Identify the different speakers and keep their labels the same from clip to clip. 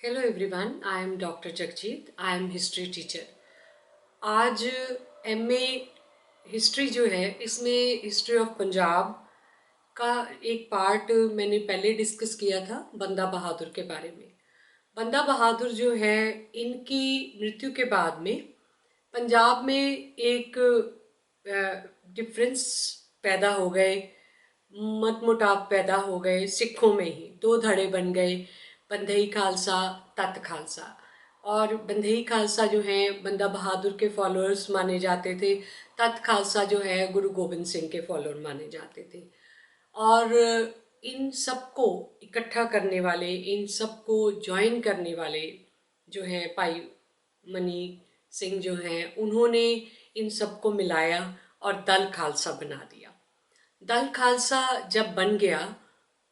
Speaker 1: Hello everyone, I am doctor Jagjit. I am history teacher. आज MA history जो है इसमें हिस्ट्री ऑफ पंजाब का एक पार्ट मैंने पहले डिस्कस किया था बंदा बहादुर के बारे में। बंदा बहादुर जो है, इनकी मृत्यु के बाद में पंजाब में एक डिफरेंस पैदा हो गए, मतमुटाव पैदा हो गए। सिखों में ही दो धड़े बन गए, बंधई खालसा, तत खालसा। और बंधई खालसा जो हैं बंदा बहादुर के फॉलोअर्स माने जाते थे, तत खालसा जो है गुरु गोबिंद सिंह के फॉलोअर माने जाते थे। और इन सबको इकट्ठा करने वाले, इन सबको ज्वाइन करने वाले जो हैं भाई मनी सिंह जो हैं, उन्होंने इन सबको मिलाया और दल खालसा बना दिया। दल खालसा जब बन गया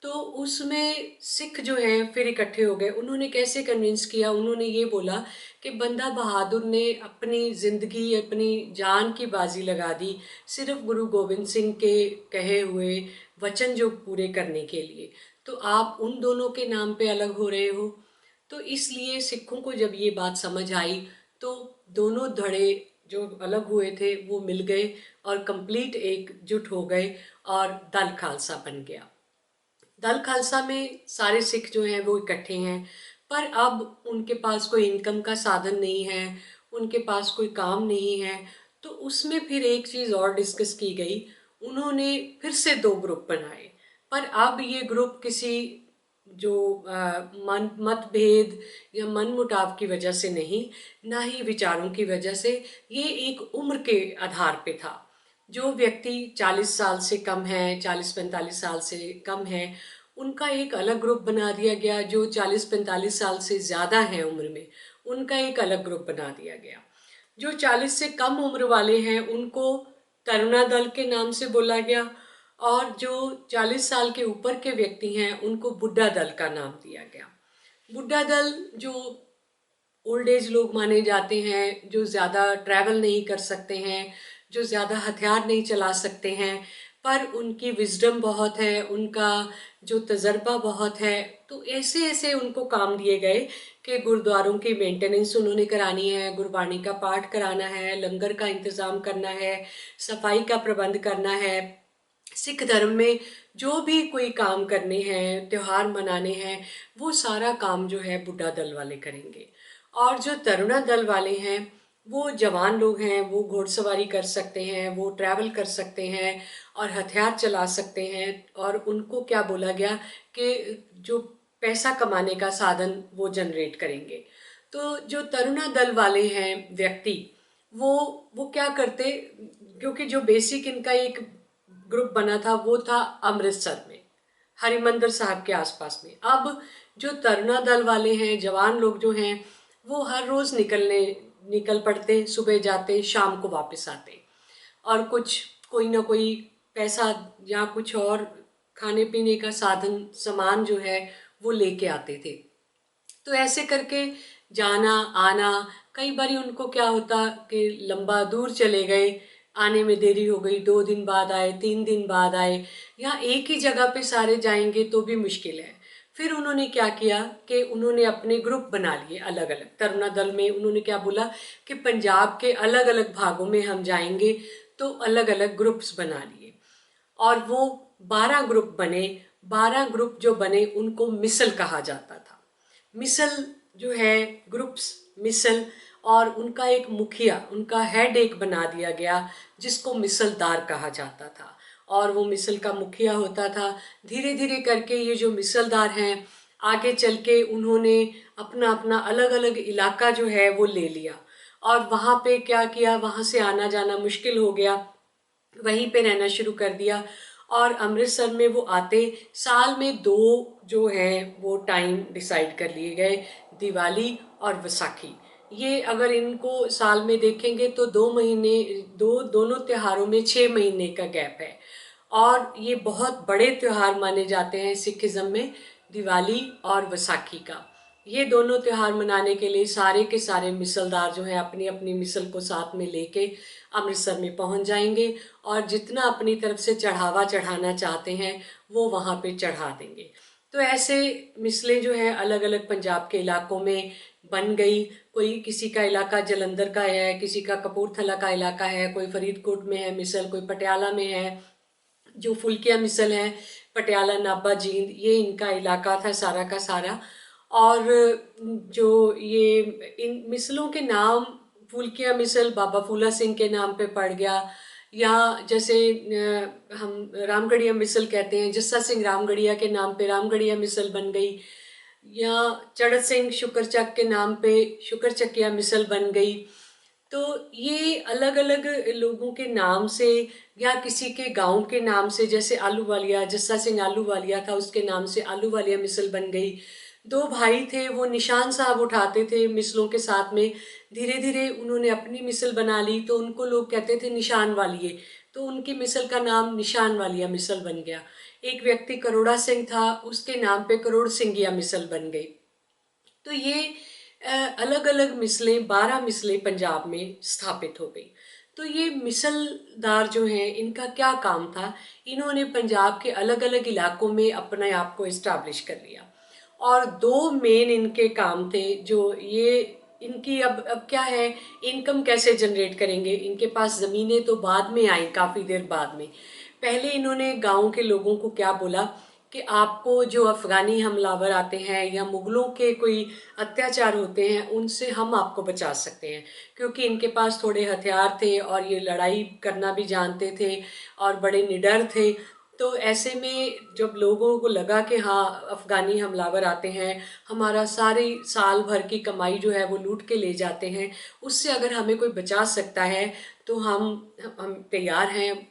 Speaker 1: तो उसमें सिख जो हैं फिर इकट्ठे हो गए। उन्होंने कैसे कन्विंस किया? उन्होंने ये बोला कि बंदा बहादुर ने अपनी ज़िंदगी, अपनी जान की बाजी लगा दी सिर्फ गुरु गोबिंद सिंह के कहे हुए वचन जो पूरे करने के लिए, तो आप उन दोनों के नाम पे अलग हो रहे हो। तो इसलिए सिखों को जब ये बात समझ आई तो दोनों धड़े जो अलग हुए थे वो मिल गए और कंप्लीट एकजुट हो गए और दल खालसा बन गया। दल खालसा में सारे सिख जो हैं वो इकट्ठे हैं, पर अब उनके पास कोई इनकम का साधन नहीं है, उनके पास कोई काम नहीं है। तो उसमें फिर एक चीज़ और डिस्कस की गई। उन्होंने फिर से दो ग्रुप बनाए, पर अब ये ग्रुप किसी जो मतभेद या मनमुटाव की वजह से नहीं, ना ही विचारों की वजह से, ये एक उम्र के आधार पे था। जो व्यक्ति 40 साल से कम है, 40-45 साल से कम है, उनका एक अलग ग्रुप बना दिया गया। जो 40-45 साल से ज़्यादा है उम्र में, उनका एक अलग ग्रुप बना दिया गया। जो 40 से कम उम्र वाले हैं उनको तरुणा दल के नाम से बोला गया, और जो 40 साल के ऊपर के व्यक्ति हैं उनको बुड्ढा दल का नाम दिया गया। बुड्ढा दल जो ओल्ड एज लोग माने जाते हैं, जो ज़्यादा ट्रैवल नहीं कर सकते हैं, जो ज़्यादा हथियार नहीं चला सकते हैं, पर उनकी विजडम बहुत है, उनका जो तजर्बा बहुत है। तो ऐसे ऐसे उनको काम दिए गए कि गुरुद्वारों की मेंटेनेंस उन्होंने करानी है, गुरबाणी का पाठ कराना है, लंगर का इंतज़ाम करना है, सफाई का प्रबंध करना है। सिख धर्म में जो भी कोई काम करने हैं, त्योहार मनाने हैं, वो सारा काम जो है बुड्ढा दल वाले करेंगे। और जो तरुणा दल वाले हैं वो जवान लोग हैं, वो घुड़सवारी कर सकते हैं, वो ट्रैवल कर सकते हैं और हथियार चला सकते हैं। और उनको क्या बोला गया कि जो पैसा कमाने का साधन वो जनरेट करेंगे। तो जो तरुणा दल वाले हैं व्यक्ति, वो वो क्या करते, क्योंकि जो बेसिक इनका एक ग्रुप बना था वो था अमृतसर में, हरिमंदिर साहब के आसपास में। अब जो तरुणा दल वाले हैं, जवान लोग जो हैं, वो हर रोज़ निकल पड़ते, सुबह जाते शाम को वापस आते, और कुछ कोई ना कोई पैसा या कुछ और खाने पीने का साधन सामान जो है वो लेके आते थे। तो ऐसे करके जाना आना, कई बार उनको क्या होता कि लंबा दूर चले गए, आने में देरी हो गई, 2 दिन बाद आए, 3 दिन बाद आए, या एक ही जगह पे सारे जाएंगे तो भी मुश्किल है। फिर उन्होंने क्या किया कि उन्होंने अपने ग्रुप बना लिए अलग अलग। तरुणा दल में उन्होंने क्या बोला कि पंजाब के अलग अलग भागों में हम जाएंगे, तो अलग अलग ग्रुप्स बना लिए और वो 12 ग्रुप बने। 12 ग्रुप जो बने उनको मिसल कहा जाता था। मिसल जो है ग्रुप्स, मिसल, और उनका एक मुखिया, उनका हेड एक बना दिया गया जिसको मिसलदार कहा जाता था, और वो मिसल का मुखिया होता था। धीरे धीरे करके ये जो मिसलदार हैं आगे चल के उन्होंने अपना अपना अलग अलग इलाका जो है वो ले लिया, और वहाँ पे क्या किया, वहाँ से आना जाना मुश्किल हो गया, वहीं पे रहना शुरू कर दिया। और अमृतसर में वो आते, साल में दो जो हैं वो टाइम डिसाइड कर लिए गए, दिवाली और वैसाखी। ये अगर इनको साल में देखेंगे तो 2 महीने, दोनों त्योहारों में 6 महीने का गैप है। और ये बहुत बड़े त्योहार माने जाते हैं सिखिज़्म में, दिवाली और वैसाखी का। ये दोनों त्योहार मनाने के लिए सारे के सारे मिसलदार जो हैं अपनी अपनी मिसल को साथ में लेके अमृतसर में पहुंच जाएंगे, और जितना अपनी तरफ से चढ़ावा चढ़ाना चाहते हैं वो वहाँ पे चढ़ा देंगे। तो ऐसे मिसलें जो है अलग अलग पंजाब के इलाकों में बन गई। कोई किसी का इलाका जलंधर का है, किसी का कपूरथला का इलाका है, कोई फरीदकोट में है मिसल, कोई पटियाला में है। जो फुल्किया मिसल है, पटियाला, नाभा, जींद, ये इनका इलाका था सारा का सारा। और जो ये इन मिसलों के नाम, फुल्किया मिसल बाबा फूला सिंह के नाम पे पड़ गया, या जैसे हम रामगढ़िया मिसल कहते हैं, जस्सा सिंह रामगढ़िया के नाम पे रामगढ़िया मिसल बन गई, या चढ़त सिंह शुक्रचक के नाम पे शुक्रचकिया मिसल बन गई। तो ये अलग अलग लोगों के नाम से या किसी के गांव के नाम से, जैसे आलूवालिया, जस्सा सिंह आलूवालिया था, उसके नाम से आलूवालिया मिसल बन गई। दो भाई थे, वो निशान साहब उठाते थे मिसलों के साथ में। धीरे धीरे उन्होंने अपनी मिसल बना ली, तो उनको लोग कहते थे निशान वालिये, तो उनकी मिसल का नाम निशान वालिया मिसल बन गया। एक व्यक्ति करोड़ा सिंह था, उसके नाम पे करोड़ सिंगिया मिसल बन गई। तो ये अलग अलग मिसलें, 12 मिसलें पंजाब में स्थापित हो गई। तो ये मिसलदार जो हैं, इनका क्या काम था? इन्होंने पंजाब के अलग अलग इलाकों में अपने आप को इस्टेब्लिश कर लिया। और दो मेन इनके काम थे, जो ये इनकी अब क्या है, इनकम कैसे जनरेट करेंगे? इनके पास ज़मीनें तो बाद में आई, काफ़ी देर बाद में। पहले इन्होंने गांव के लोगों को क्या बोला कि आपको जो अफ़गानी हमलावर आते हैं या मुग़लों के कोई अत्याचार होते हैं, उनसे हम आपको बचा सकते हैं, क्योंकि इनके पास थोड़े हथियार थे और ये लड़ाई करना भी जानते थे और बड़े निडर थे। तो ऐसे में जब लोगों को लगा कि हाँ, अफ़गानी हमलावर आते हैं, हमारा सारी साल भर की कमाई जो है वो लूट के ले जाते हैं, उससे अगर हमें कोई बचा सकता है तो हम तैयार हैं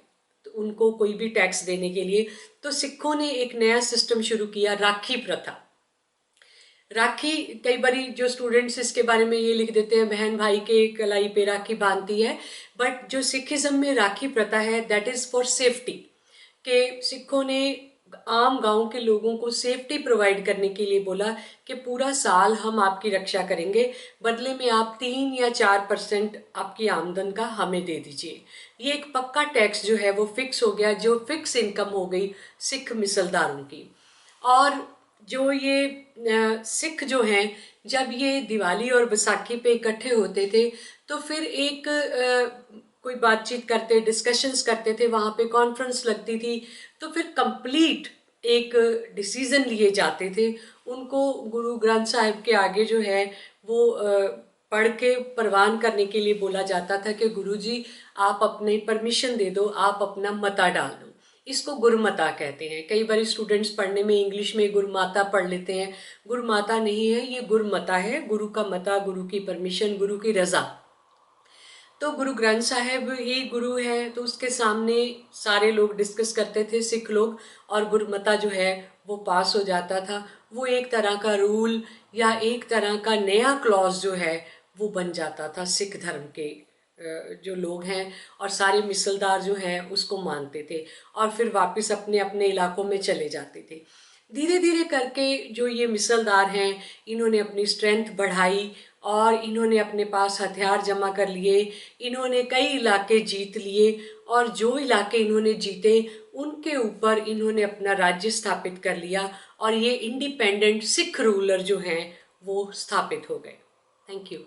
Speaker 1: उनको कोई भी टैक्स देने के लिए। तो सिखों ने एक नया सिस्टम शुरू किया, राखी प्रथा। राखी, कई बारी जो स्टूडेंट्स इसके बारे में ये लिख देते हैं बहन भाई के कलाई पे राखी बांधती है, बट जो सिखिज्म में राखी प्रथा है, दैट इज़ फॉर सेफ्टी। के सिखों ने आम गांव के लोगों को सेफ्टी प्रोवाइड करने के लिए बोला कि पूरा साल हम आपकी रक्षा करेंगे, बदले में आप 3 या 4% आपकी आमदन का हमें दे दीजिए। ये एक पक्का टैक्स जो है वो फिक्स हो गया, जो फिक्स इनकम हो गई सिख मिसलदारों की। और जो ये सिख जो हैं, जब ये दिवाली और बैसाखी पे इकट्ठे होते थे, तो फिर एक कोई बातचीत करते, डिस्कशंस करते थे, वहाँ पे कॉन्फ्रेंस लगती थी, तो फिर कंप्लीट एक डिसीजन लिए जाते थे। उनको गुरु ग्रंथ साहिब के आगे जो है वो पढ़ के परवान करने के लिए बोला जाता था कि गुरुजी आप अपने परमिशन दे दो, आप अपना मता डाल दो। इसको गुरुमता कहते हैं। कई बार स्टूडेंट्स पढ़ने में इंग्लिश में गुरुमाता पढ़ लेते हैं, गुरुमाता नहीं है, ये गुरुमता है। गुरु का मता, गुरु की परमिशन, गुरु की रजा। तो गुरु ग्रंथ साहिब ही गुरु है, तो उसके सामने सारे लोग डिस्कस करते थे, सिख लोग, और गुरुमता जो है वो पास हो जाता था। वो एक तरह का रूल या एक तरह का नया क्लॉज जो है वो बन जाता था सिख धर्म के जो लोग हैं, और सारे मिसलदार जो हैं उसको मानते थे और फिर वापस अपने अपने इलाकों में चले जाते थे। धीरे धीरे करके जो ये मिसलदार हैं, इन्होंने अपनी स्ट्रेंथ बढ़ाई और इन्होंने अपने पास हथियार जमा कर लिए। इन्होंने कई इलाके जीत लिए और जो इलाके इन्होंने जीते उनके ऊपर इन्होंने अपना राज्य स्थापित कर लिया, और ये इंडिपेंडेंट सिख रूलर जो हैं वो स्थापित हो गए। Thank you.